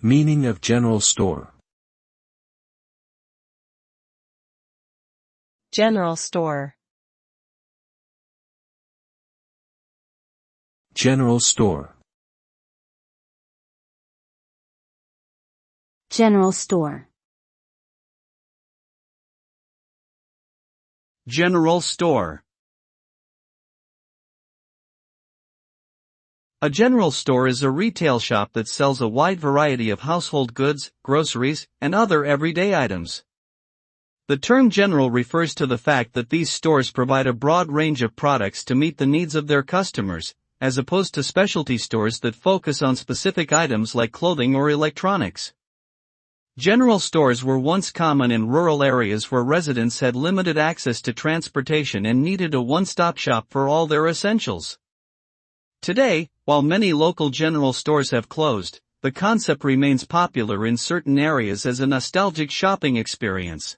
Meaning of general store. General store. General store. General store. General store. A general store is a retail shop that sells a wide variety of household goods, groceries, and other everyday items. The term general refers to the fact that these stores provide a broad range of products to meet the needs of their customers, as opposed to specialty stores that focus on specific items like clothing or electronics. General stores were once common in rural areas where residents had limited access to transportation and needed a one-stop shop for all their essentials. Today, while many local general stores have closed, the concept remains popular in certain areas as a nostalgic shopping experience.